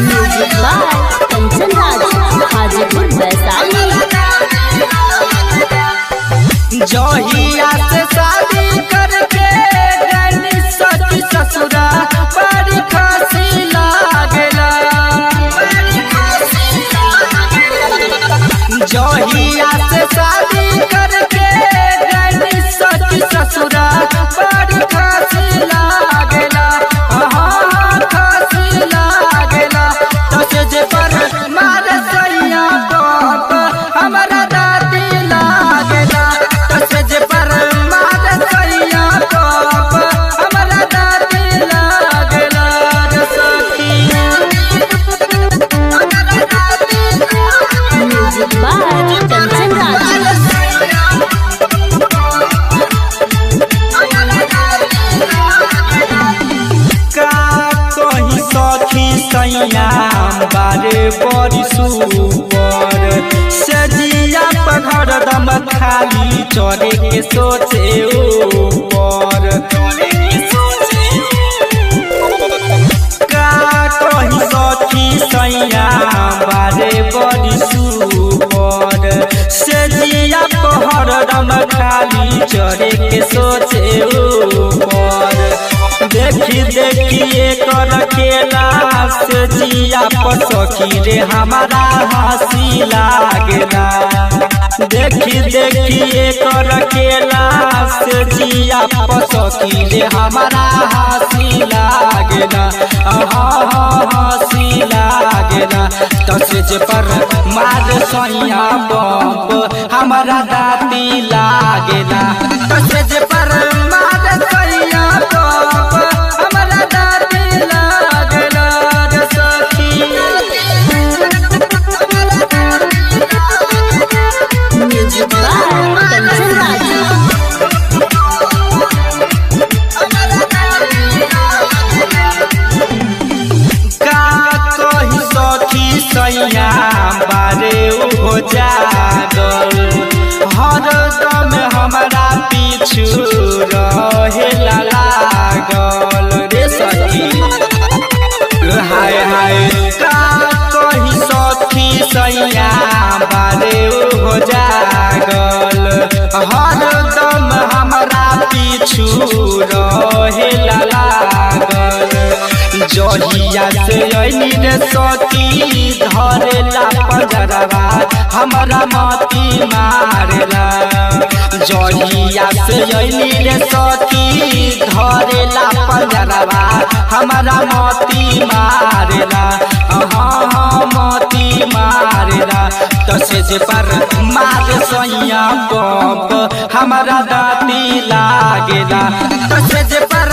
Music by Kanchan Raj Hajipur Vaishali. जहिया से शादी करके गनी सखी ससुरा बड़ी खुशी लागला। जहिया से शादी करके गनी सखी ससुरा बड़ी खुशी लागला। खुशी लागला तो जे पर मार सैया बाप हमारा दादी लागला। तो जे पर मार सैया बाप हमारा दादी लागला रे सखी। Music by Kanchan Raj. सखी सैया बारे बड़ी सुपर सजिया पघर दम खाली चढ़े के सोचे ऊपर। का कही सखी सैया बारे बड़ी सुपर सजिया पहर दम खाली चढ़े के सोचे ऊपर। देखी देखिए कर खेला से जिया पर सखी रे हमारा हंसी लागला। देखी देखिए कर खेला से जिया पर सखी रे हमारा हंसी लागला। हंसी लागला तो से पर मार सैया बम हमारा दादी लागला। तो से पर मार सैया बम हमारा दादी लागला रे सखी। Music by Kanchan Raj. सखी सैया बारे हो जागल हरदम हमारा पीछू रहे लागल रे सखी। हाय हाय का कही सखी सैया बारे हो जागल हरदम हमारा पीछू रहे लागल। जहिया से अइनी रे सखी धरेला पंजरवा हमारा मती मारेला। जहिया से अइनी रे सखी धरेला पंजरवा हमारा मती मारेला। मती मारेला तो से पर मार सैया बम हमारा दादी लागेला। तो से पर